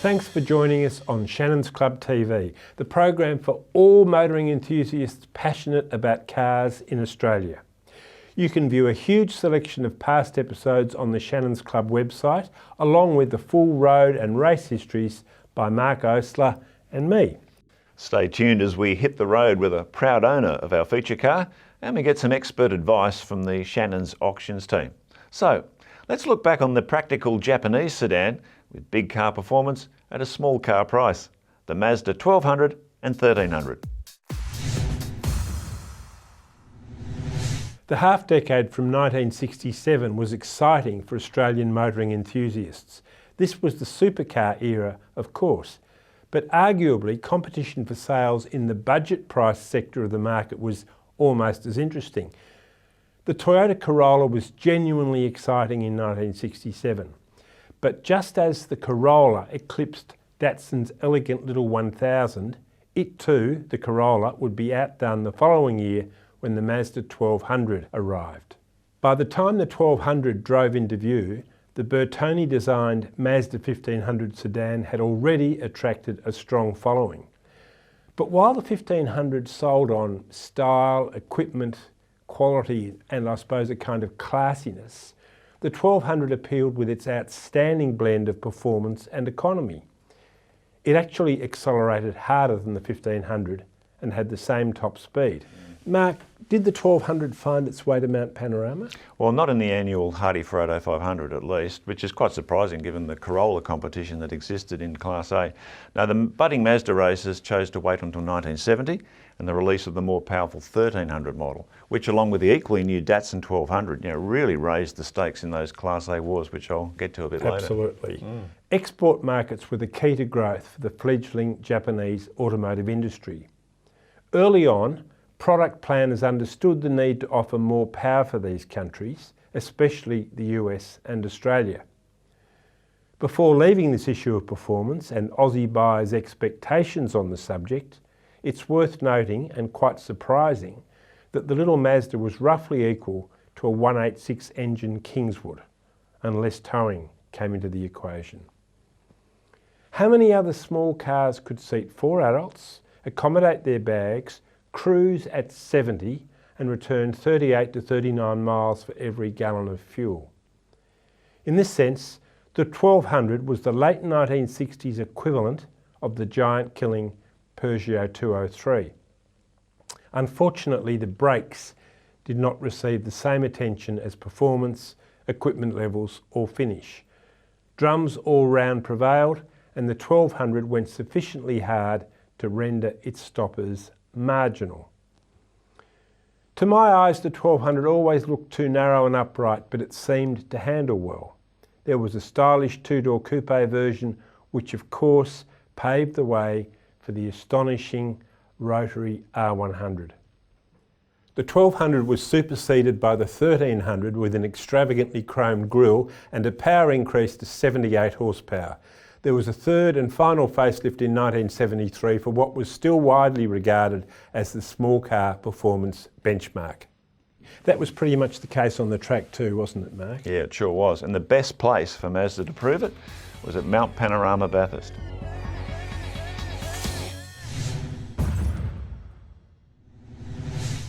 Thanks for joining us on Shannons Club TV, the program for all motoring enthusiasts passionate about cars in Australia. You can view a huge selection of past episodes on the Shannons Club website, along with the full road and race histories by Mark Oastler and me. Stay tuned as we hit the road with a proud owner of our feature car and we get some expert advice from the Shannons auctions team. So, let's look back on the practical Japanese sedan with big car performance at a small car price, the Mazda 1200 and 1300. The half-decade from 1967 was exciting for Australian motoring enthusiasts. This was the supercar era, of course, but arguably competition for sales in the budget price sector of the market was almost as interesting. The Toyota Corolla was genuinely exciting in 1967, but just as the Corolla eclipsed Datsun's elegant little 1000, it too, the Corolla, would be outdone the following year when the Mazda 1200 arrived. By the time the 1200 drove into view, the Bertoni-designed Mazda 1500 sedan had already attracted a strong following. But while the 1500 sold on style, equipment, quality and I suppose a kind of classiness, the 1200 appealed with its outstanding blend of performance and economy. It actually accelerated harder than the 1500 and had the same top speed. Mark, did the 1200 find its way to Mount Panorama? Well, not in the annual Hardy Frodo 500 at least, which is quite surprising given the Corolla competition that existed in Class A. Now, the budding Mazda racers chose to wait until 1970 and the release of the more powerful 1300 model, which along with the equally new Datsun 1200, really raised the stakes in those Class A wars, which I'll get to a bit later. Absolutely. Export markets were the key to growth for the fledgling Japanese automotive industry. Early on, product planners understood the need to offer more power for these countries, especially the US and Australia. Before leaving this issue of performance and Aussie buyers' expectations on the subject, it's worth noting, and quite surprising, that the little Mazda was roughly equal to a 186 engine Kingswood, unless towing came into the equation. How many other small cars could seat 4 adults, accommodate their bags, cruise at 70 and return 38 to 39 miles for every gallon of fuel? In this sense, the 1200 was the late 1960s equivalent of the giant-killing Peugeot 203. Unfortunately, the brakes did not receive the same attention as performance, equipment levels or finish. Drums all round prevailed and the 1200 went sufficiently hard to render its stoppers marginal. To my eyes, the 1200 always looked too narrow and upright, but it seemed to handle well. There was a stylish two-door coupe version, which of course paved the way for the astonishing rotary R100. The 1200 was superseded by the 1300 with an extravagantly chromed grille and a power increase to 78 horsepower. There was a third and final facelift in 1973 for what was still widely regarded as the small car performance benchmark. That was pretty much the case on the track too, wasn't it, Mark? Yeah, it sure was. And the best place for Mazda to prove it was at Mount Panorama, Bathurst.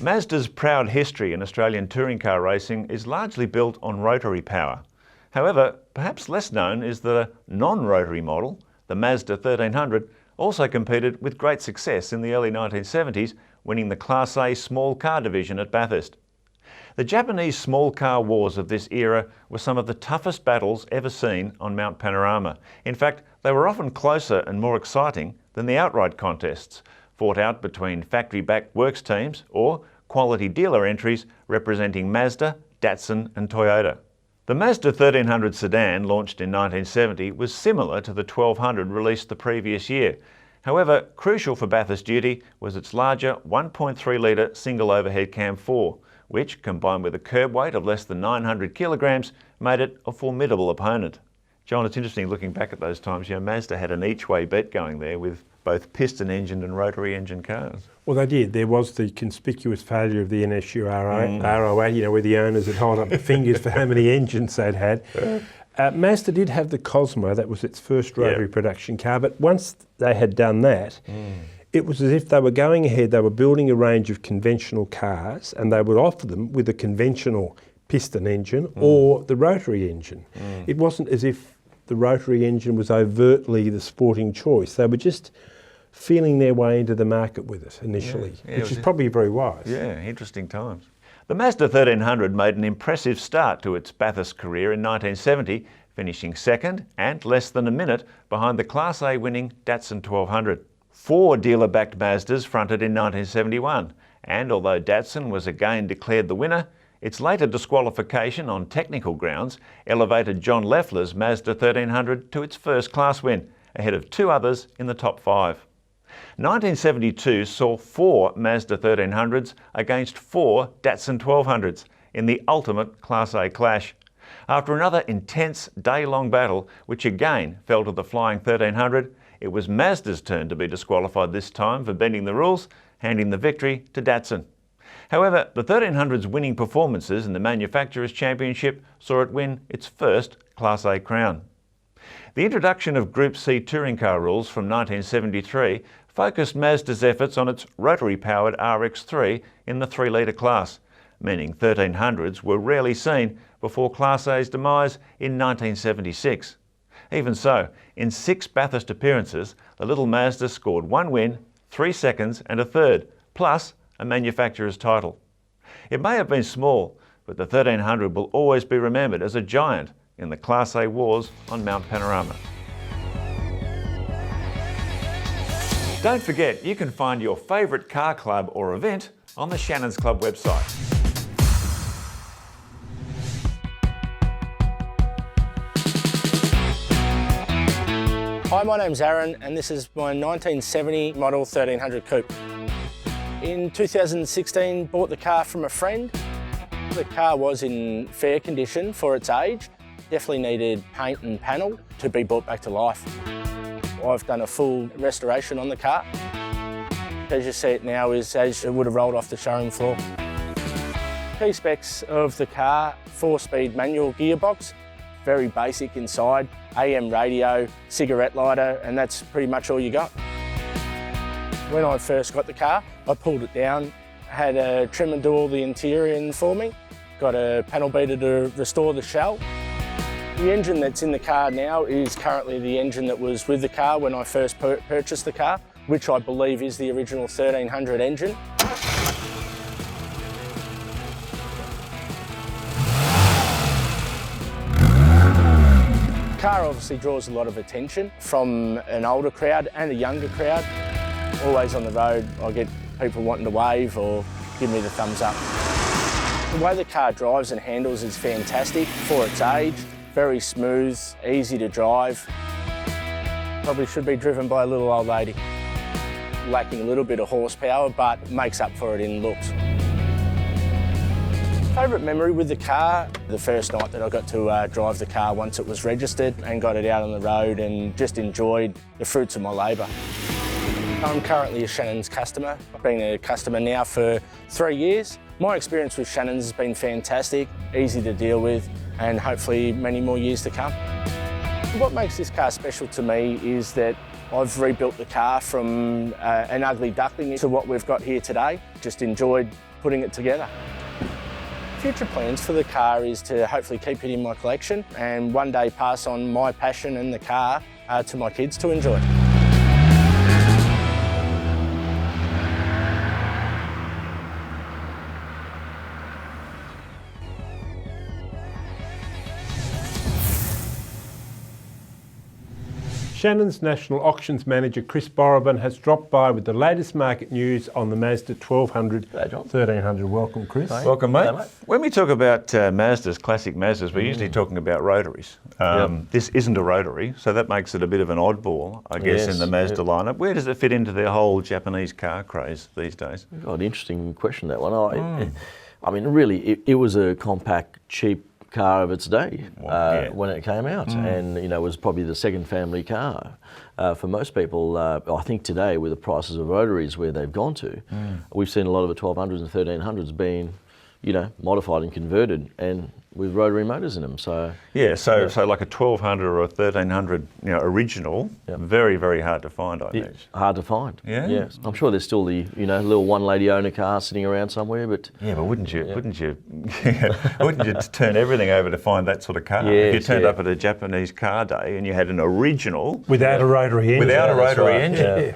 Mazda's proud history in Australian touring car racing is largely built on rotary power. However, perhaps less known is that a non-rotary model, the Mazda 1300, also competed with great success in the early 1970s, winning the Class A small car division at Bathurst. The Japanese small car wars of this era were some of the toughest battles ever seen on Mount Panorama. In fact, they were often closer and more exciting than the outright contests, fought out between factory-backed works teams or quality dealer entries representing Mazda, Datsun and Toyota. The Mazda 1300 sedan, launched in 1970, was similar to the 1200 released the previous year. However, crucial for Bathurst duty was its larger 1.3 litre single overhead cam 4, which, combined with a curb weight of less than 900 kilograms, made it a formidable opponent. John, it's interesting looking back at those times, Mazda had an each-way bet going there with both piston-engined and rotary engine cars. Well, they did. There was the conspicuous failure of the NSU R08, where the owners had held up the fingers for how many engines they'd had. Mazda did have the Cosmo, that was its first rotary production car, but once they had done that, it was as if they were going ahead, they were building a range of conventional cars and they would offer them with a conventional piston engine or the rotary engine. It wasn't as if the rotary engine was overtly the sporting choice. They were just feeling their way into the market with it initially, which is probably very wise. Yeah, interesting times. The Mazda 1300 made an impressive start to its Bathurst career in 1970, finishing second and less than a minute behind the Class A winning Datsun 1200. 4 dealer-backed Mazdas fronted in 1971, and although Datsun was again declared the winner, its later disqualification on technical grounds elevated John Leffler's Mazda 1300 to its first class win, ahead of 2 others in the top 5. 1972 saw 4 Mazda 1300s against 4 Datsun 1200s in the ultimate Class A clash. After another intense day-long battle, which again fell to the flying 1300, it was Mazda's turn to be disqualified this time for bending the rules, handing the victory to Datsun. However, the 1300's winning performances in the Manufacturers' Championship saw it win its first Class A crown. The introduction of Group C touring car rules from 1973 focused Mazda's efforts on its rotary-powered RX-3 in the 3-litre class, meaning 1300s were rarely seen before Class A's demise in 1976. Even so, in 6 Bathurst appearances, the little Mazda scored 1 win, 3 seconds and a third, plus a manufacturer's title. It may have been small, but the 1300 will always be remembered as a giant in the Class A wars on Mount Panorama. Don't forget, you can find your favourite car club or event on the Shannons Club website. Hi, my name's Aaron and this is my 1970 model 1300 Coupe. In 2016, bought the car from a friend. The car was in fair condition for its age. Definitely needed paint and panel to be brought back to life. I've done a full restoration on the car. As you see it now is as it would have rolled off the showroom floor. Key specs of the car: 4-speed manual gearbox, very basic inside, AM radio, cigarette lighter, and that's pretty much all you got. When I first got the car, I pulled it down, had a trimmer do all the interior in for me, got a panel beater to restore the shell. The engine that's in the car now is currently the engine that was with the car when I first purchased the car, which I believe is the original 1300 engine. The car obviously draws a lot of attention from an older crowd and a younger crowd. Always on the road, I get people wanting to wave or give me the thumbs up. The way the car drives and handles is fantastic for its age. Very smooth, easy to drive. Probably should be driven by a little old lady. Lacking a little bit of horsepower, but makes up for it in looks. Favourite memory with the car, the first night that I got to drive the car once it was registered and got it out on the road and just enjoyed the fruits of my labour. I'm currently a Shannons customer. I've been a customer now for 3 years. My experience with Shannons has been fantastic, easy to deal with, and hopefully many more years to come. What makes this car special to me is that I've rebuilt the car from an ugly duckling to what we've got here today. Just enjoyed putting it together. Future plans for the car is to hopefully keep it in my collection and one day pass on my passion and the car to my kids to enjoy. Shannons National Auctions Manager Chris Boroban has dropped by with the latest market news on the Mazda 1200, 1300. Welcome, Chris. Hey. Welcome, mate. When we talk about Mazdas, classic Mazdas, we're usually talking about rotaries. This isn't a rotary, so that makes it a bit of an oddball, I guess, in the Mazda lineup. Where does it fit into the whole Japanese car craze these days? Oh, an interesting question, that one. I mean, really, it was a compact, cheap car of its day when it came out, and it was probably the second family car for most people. I think today, with the prices of rotaries where they've gone to, we've seen a lot of the 1200s and 1300s being modified and converted, and with rotary motors in them. So yeah, so like a 1200 or a 1300, original, very, very hard to find, I think. Hard to find. Yeah. Yes. I'm sure there's still the little one lady owner car sitting around somewhere, but yeah, but wouldn't you turn everything over to find that sort of car? Yes, if you turned up at a Japanese car day and you had an original without a rotary engine. Without a rotary engine. Yeah.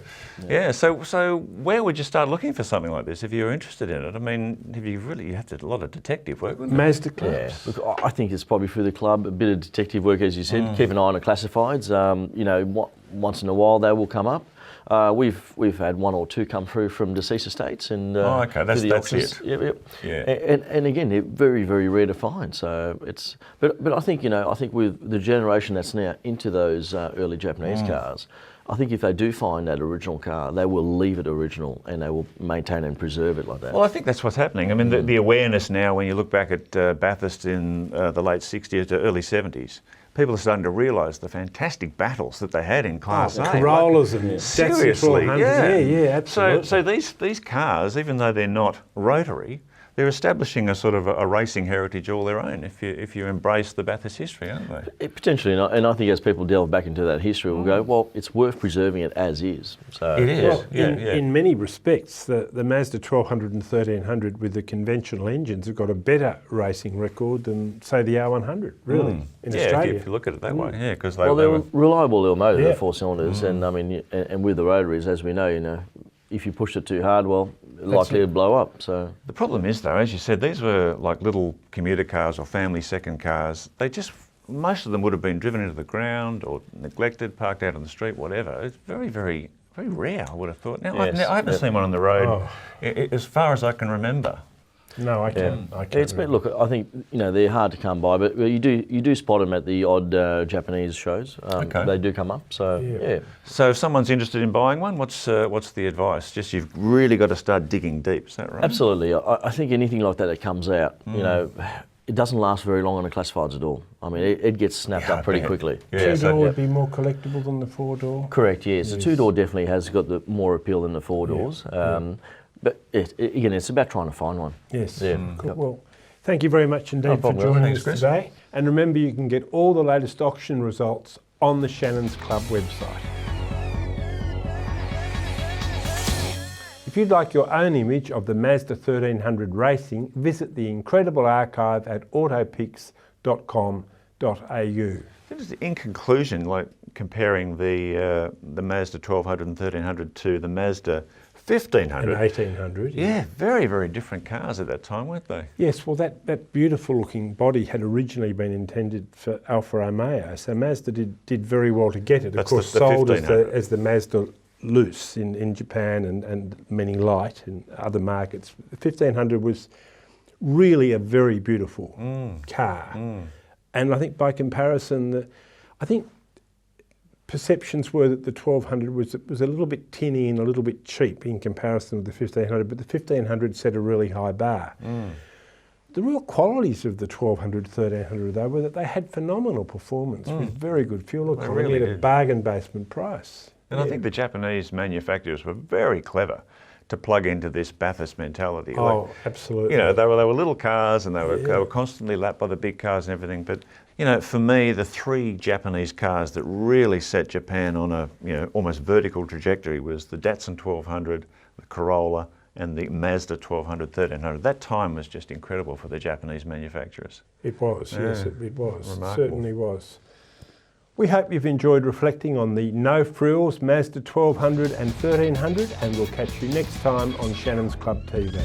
Yeah, so where would you start looking for something like this if you were interested in it? I mean, you have to do a lot of detective work, wouldn't it? Mazda clubs. Yeah. Look, I think it's probably through the club, a bit of detective work, as you said. Keep an eye on the classifieds. Once in a while they will come up. We've had one or two come through from deceased estates, and okay, that's auctions. it. Yep. Yeah. And again, they're very, very rare to find. So it's, but I think I think with the generation that's now into those early Japanese cars, I think if they do find that original car, they will leave it original and they will maintain and preserve it like that. Well, I think that's what's happening. I mean, the awareness now, when you look back at Bathurst in the late 60s to early 70s, people are starting to realise the fantastic battles that they had in Class A. Corollas and seriously, yeah, absolutely. So these cars, even though they're not rotary, they're establishing a sort of a racing heritage all their own if you embrace the Bathurst history, aren't they? Potentially, and I think as people delve back into that history, we'll go, well, it's worth preserving it as is. So it is. Well, yeah, in many respects, the Mazda 1200 and 1300 with the conventional engines have got a better racing record than, say, the R100, really, in Australia. If you look at it that way, yeah, because they're reliable little motors, the 4 cylinders, and I mean, and with the rotaries, as we know, if you pushed it too hard, well, likely to blow up. So the problem is, though, as you said, these were like little commuter cars or family second cars. Most of them would have been driven into the ground or neglected, parked out on the street, whatever. It's very, very, very rare, I would have thought. Now, yes. I haven't seen one on the road as far as I can remember. No, I can't. Look, I think they're hard to come by, but you do spot them at the odd Japanese shows. They do come up. So yeah. So if someone's interested in buying one, what's the advice? Just you've really got to start digging deep. Is that right? Absolutely. I think anything like that comes out, it doesn't last very long on the classifieds at all. I mean, it gets snapped up pretty quickly. Yeah, two-door would be more collectible than the 4-door? Correct, yes. The 2-door definitely has got the more appeal than the 4 doors. But again, it's about trying to find one. Yes. Yeah. Cool. Well, thank you very much indeed for joining us today. And remember, you can get all the latest auction results on the Shannons Club website. If you'd like your own image of the Mazda 1300 racing, visit the incredible archive at autopix.com.au. In conclusion, like comparing the Mazda 1200 and 1300 to the Mazda 1500 and 1800. Yeah, very, very different cars at that time, weren't they? Yes, well, that beautiful looking body had originally been intended for Alfa Romeo, so Mazda did very well to get it. That's of course, the sold as the Mazda Loose in Japan and many Light in other markets. The 1500 was really a very beautiful car. And I think by comparison, perceptions were that the 1200 was a little bit tinny and a little bit cheap in comparison with the 1500, but the 1500 set a really high bar. The real qualities of the 1200, 1300 though were that they had phenomenal performance with very good fuel economy at a bargain basement price. And I think the Japanese manufacturers were very clever to plug into this Bathurst mentality. Oh, absolutely. They were little cars and they were constantly lapped by the big cars and everything. But for me, the 3 Japanese cars that really set Japan on a almost vertical trajectory was the Datsun 1200, the Corolla, and the Mazda 1200, 1300. That time was just incredible for the Japanese manufacturers. It was, yes, it was. Remarkable. It certainly was. We hope you've enjoyed reflecting on the no frills Mazda 1200 and 1300, and we'll catch you next time on Shannons Club TV.